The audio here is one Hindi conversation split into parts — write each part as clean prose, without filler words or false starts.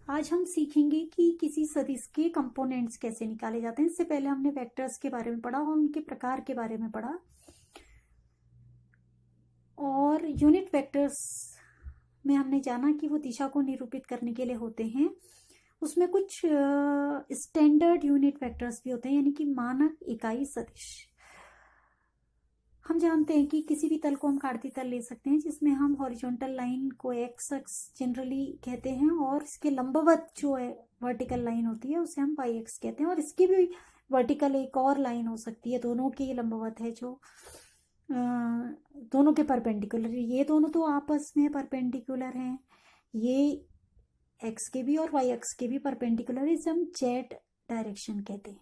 आज हम सीखेंगे कि किसी सदिश के कंपोनेंट्स कैसे निकाले जाते हैं। इससे पहले हमने वेक्टर्स के बारे में पढ़ा और उनके प्रकार के बारे में पढ़ा, और यूनिट वेक्टर्स में हमने जाना कि वो दिशा को निरूपित करने के लिए होते हैं। उसमें कुछ स्टैंडर्ड यूनिट वेक्टर्स भी होते हैं, यानी कि मानक इकाई सदिश। हम जानते हैं कि किसी भी तल को हम काटती तल ले सकते हैं, जिसमें हम हॉरिजॉन्टल लाइन को एक्स अक्ष जनरली कहते हैं, और इसके लंबवत जो है वर्टिकल लाइन होती है उसे हम वाई एक्स कहते हैं। और इसकी भी वर्टिकल एक और लाइन हो सकती है, दोनों की लंबवत है, जो दोनों के परपेंडिकुलर। ये दोनों तो आपस में परपेंडिकुलर हैं, ये एक्स के भी और वाई एक्स के भी परपेंडिकुलर, इसे हम जेड डायरेक्शन कहते हैं।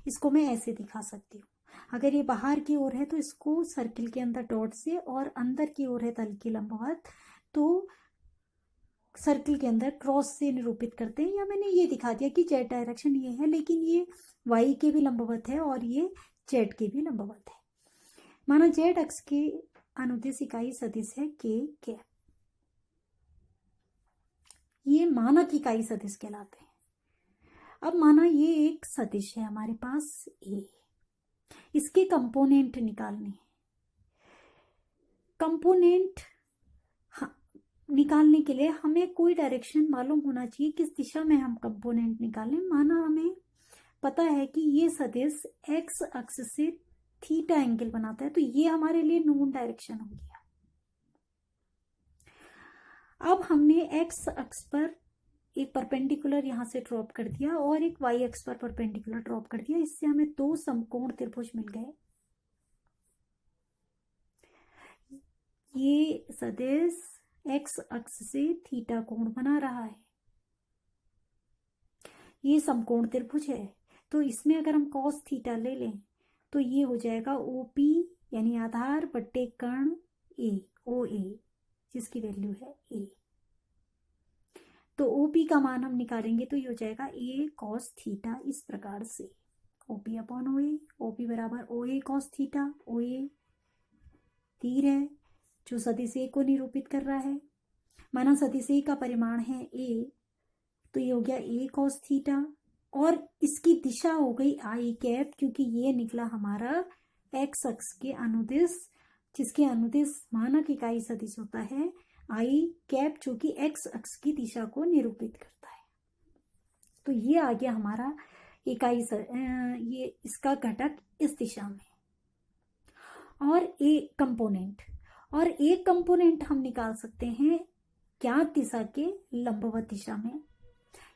इसको मैं ऐसे दिखा सकती हूँ। अगर ये बाहर की ओर है तो इसको सर्किल के अंदर डॉट से, और अंदर की ओर है तल की लंबवत तो सर्किल के अंदर क्रॉस से निरूपित करते हैं। या मैंने ये दिखा दिया कि जेड डायरेक्शन ये है, लेकिन ये वाई के भी लंबवत है और ये जेड के भी लंबवत है। माना जेड अक्ष के अनुदिश इकाई सदिश है के कैप। ये मानक इकाई सदिश कहलाते हैं। अब माना ये एक सदिश है हमारे पास ए, इसके कंपोनेंट निकालने हैं। कंपोनेंट निकालने के लिए हमें कोई डायरेक्शन मालूम होना चाहिए, किस दिशा में हम कंपोनेंट निकालें। माना हमें पता है कि ये सदिश एक्स अक्ष से थीटा एंगल बनाता है, तो ये हमारे लिए नोन डायरेक्शन हो गया। अब हमने एक्स अक्ष पर एक परपेंडिकुलर यहां से ड्रॉप कर दिया और एक वाई अक्ष पर परपेंडिकुलर ड्रॉप कर दिया। इससे हमें दो समकोण त्रिभुज मिल गए। ये सदिश एक्स अक्ष से थीटा कोण बना रहा है, ये समकोण त्रिभुज है। तो इसमें अगर हम कॉस थीटा ले लें तो ये हो जाएगा ओपी, यानी आधार बट्टे कर्ण ए, ओ ए, जिसकी वैल्यू है ए। तो ओपी का मान हम निकालेंगे तो ये हो जाएगा ए कॉस थीटा। इस प्रकार से ओपी अपॉन ओ ए, ओपी बराबर ओ ए कॉस थीटा। ओ ए तीर है जो सदिश ए को निरूपित कर रहा है। माना सदिश ए का परिमाण है ए, तो ये हो गया ए कॉस थीटा, और इसकी दिशा हो गई आई कैप, क्योंकि ये निकला हमारा एक्स अक्ष के अनुदिश, जिसके अनुदिश मानक इकाई सदिश होता है आई कैप, जो कि एक्स अक्ष की दिशा को निरूपित करता है। तो ये आ गया हमारा इकाई ये इसका घटक इस दिशा में। और एक कंपोनेंट हम निकाल सकते हैं ज्ञात दिशा के लंबवत दिशा में।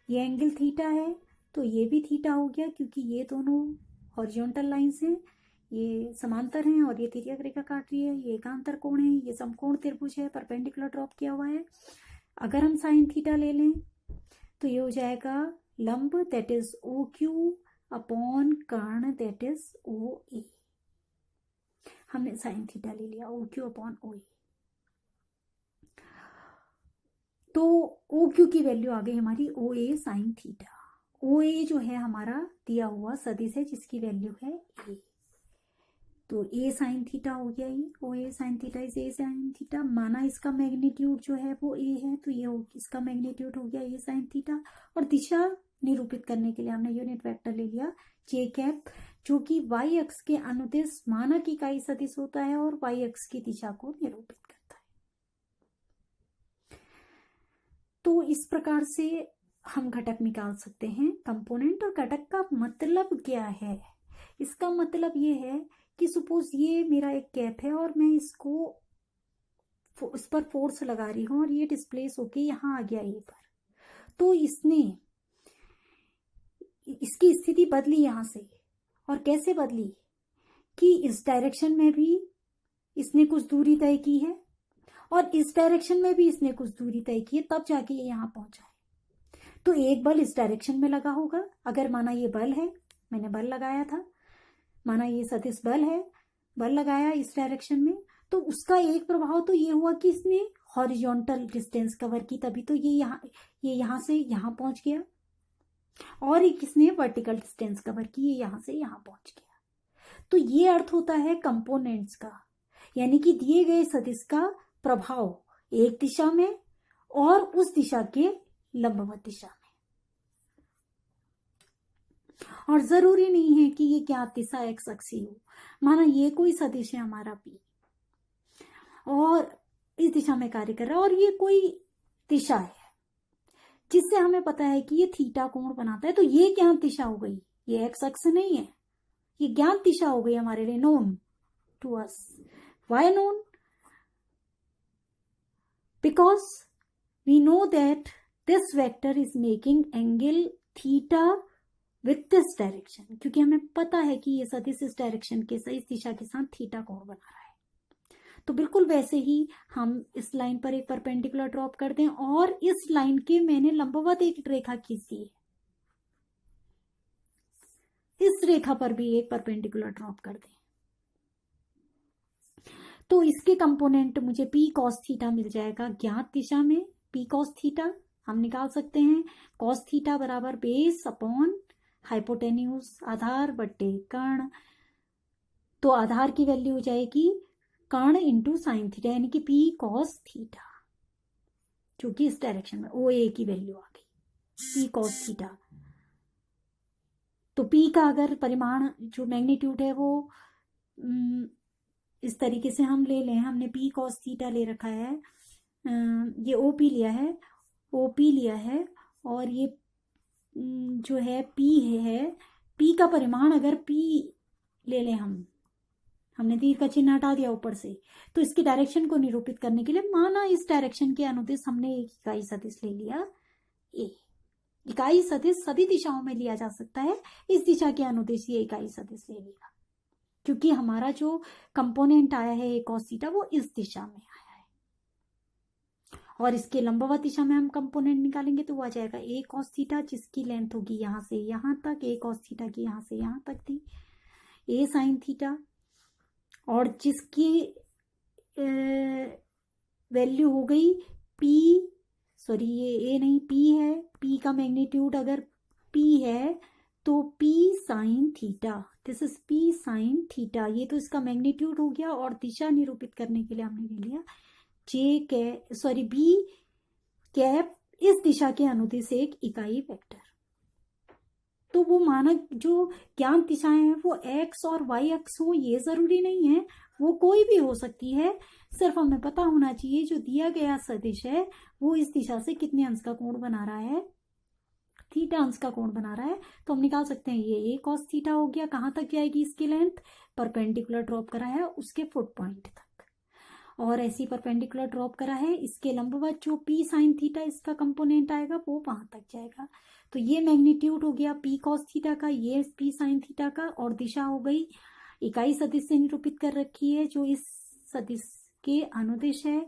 ये एंगल थीटा है तो ये भी थीटा हो गया, क्योंकि ये दोनों हॉरिजॉन्टल लाइंस हैं, ये समांतर हैं और ये तिर्यक रेखा काट रही है। ये एकांतर कोण है, ये समकोण त्रिभुज है, परपेंडिकुलर ड्रॉप किया हुआ है। अगर हम साइन थीटा ले लें तो ये हो जाएगा लंब, that is O Q upon कर्ण, दैट इज ओ ए। हमने साइन थीटा ले लिया, ओ क्यू अपॉन ओ ए। तो ओ क्यू की वैल्यू आ गई हमारी ओ ए साइन थीटा। ओ ए जो है हमारा दिया हुआ सदिश है, जिसकी वैल्यू है ए। तो ए साइन थीटा हो गया, ये O A sine theta is a sine theta. माना इसका मैग्नीट्यूड जो है वो ए है, तो ये इसका मैग्नीट्यूड हो गया ए साइन थीटा। और दिशा निरूपित करने के लिए हमने यूनिट वेक्टर ले लिया जे कैप, जो कि वाई अक्ष के अनुदिश मानक इकाई सदिश होता है और वाई अक्ष की दिशा को निरूपित करता है। तो इस प्रकार से हम घटक निकाल सकते हैं कंपोनेंट। और घटक का मतलब क्या है? इसका मतलब ये है कि सपोज ये मेरा एक कैप है और मैं इसको इस पर फोर्स लगा रही हूं और ये डिस्प्लेस होके यहाँ आ गया ए पर, तो इसने इसकी स्थिति बदली यहां से। और कैसे बदली? कि इस डायरेक्शन में भी इसने कुछ दूरी तय की है और इस डायरेक्शन में भी इसने कुछ दूरी तय की है, तब जाके ये यहाँ पहुंचा है। तो एक बल इस डायरेक्शन में लगा होगा। अगर माना ये बल है, मैंने बल लगाया था, माना ये सदिश बल है, बल लगाया इस डायरेक्शन में, तो उसका एक प्रभाव तो ये हुआ कि इसने हॉरिजॉन्टल डिस्टेंस कवर की, तभी तो ये यहाँ से यहाँ पहुंच गया। और एक इसने वर्टिकल डिस्टेंस कवर की, ये यहाँ से यहाँ पहुंच गया। तो ये अर्थ होता है कंपोनेंट्स का, यानी कि दिए गए सदिश का प्रभाव एक दिशा में और उस दिशा के लंबवत दिशा में। और जरूरी नहीं है कि ये ज्ञात दिशा एक्स अक्ष ही हो। माना ये कोई सदिश है हमारा पी और इस दिशा में कार्य कर रहा है, और ये कोई दिशा है जिससे हमें पता है कि ये थीटा कोण बनाता है, तो ये ज्ञात दिशा हो गई, ये एक्स अक्ष नहीं है, ये ज्ञात दिशा हो गई हमारे लिए, known to us. Why known? Because we know that this vector is making angle theta with this direction, क्योंकि हमें पता है कि ये सदिश इस डायरेक्शन के साथ, इस दिशा के साथ थीटा कोण बना रहा है। तो बिल्कुल वैसे ही हम इस लाइन पर एक परपेंडिकुलर ड्रॉप कर दें, और इस लाइन के मैंने लंबवत एक रेखा खींची है, इस रेखा पर भी एक परपेंडिकुलर ड्रॉप कर दें, तो इसके कंपोनेंट मुझे पी कॉस थीटा मिल जाएगा ज्ञात दिशा में। पी कॉस थीटा हम निकाल सकते हैं, कॉस थीटा बराबर बेस अपॉन हाइपोटेन्यूज, आधार बट्टे कर्ण। तो आधार की वैल्यू हो जाएगी कर्ण इंटू साइन थीटा, यानी कि पी कॉस थीटा, जो कि इस डायरेक्शन में ओ ए की वैल्यू आ गई, पी कॉस थीटा। तो पी का अगर परिमाण जो मैग्नीट्यूड है वो इस तरीके से हम ले लें, हमने पी कॉस थीटा ले रखा है, ये ओ पी लिया है, ओ पी लिया है, और ये जो है पी है, पी का परिमाण अगर पी ले लें हमने तीर का चिन्ह हटा दिया ऊपर से, तो इसकी डायरेक्शन को निरूपित करने के लिए माना इस डायरेक्शन के अनुदिश हमने एक इकाई सदिश ले लिया ए। इकाई सदिश सभी दिशाओं में लिया जा सकता है, इस दिशा के अनुदिश ये इकाई सदिश ले लिया, क्योंकि हमारा जो कंपोनेंट आया है ए कॉस थीटा वो इस दिशा में आया है, और इसके लंबवत दिशा में हम कंपोनेंट निकालेंगे तो वो आ जाएगा ए कॉस थीटा, जिसकी लेंथ होगी यहां से यहां तक, ए कॉस थीटा की यहां से यहां तक थी, ए साइन थीटा, और जिसकी वैल्यू हो गई पी, सॉरी ये ए नहीं पी है, पी का मैग्नीट्यूड अगर पी है तो P sine theta, this is P sine theta, ये तो इसका मैग्नीट्यूड हो गया, और दिशा निरूपित करने के लिए हमने ले लिया बी कैप, इस दिशा के अनुदिश एक इकाई वेक्टर। तो वो मानक जो ज्ञात दिशाएं हैं वो एक्स और वाई अक्ष हो, ये जरूरी नहीं है, वो कोई भी हो सकती है, सिर्फ हमें पता होना चाहिए जो दिया गया सदिश है वो इस दिशा से कितने अंश का कोण बना रहा है, थीटा अंश का कोण बना रहा है। तो हम निकाल सकते हैं ये ए कॉस थीटा हो गया, कहां तक जाएगी इसकी लेंथ, परपेंडिकुलर ड्रॉप करा है उसके फुट पॉइंट तक, और ऐसी परपेंडिकुलर ड्रॉप करा है इसके लंबवत जो पी साइन थीटा इसका कंपोनेंट आएगा वो वहां तक जाएगा। तो ये मैग्नीट्यूड हो गया पी कॉस थीटा का, ये पी साइन थीटा का, और दिशा हो गई इकाई सदिश से निरूपित कर रखी है जो इस सदिश के अनुदिश है,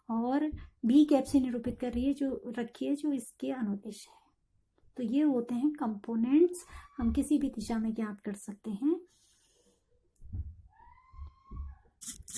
और बी कैप से निरूपित कर रही है जो रखी है जो इसके अनुदिश है। तो ये होते हैं कंपोनेंट्स, हम किसी भी दिशा में ज्ञात कर सकते हैं।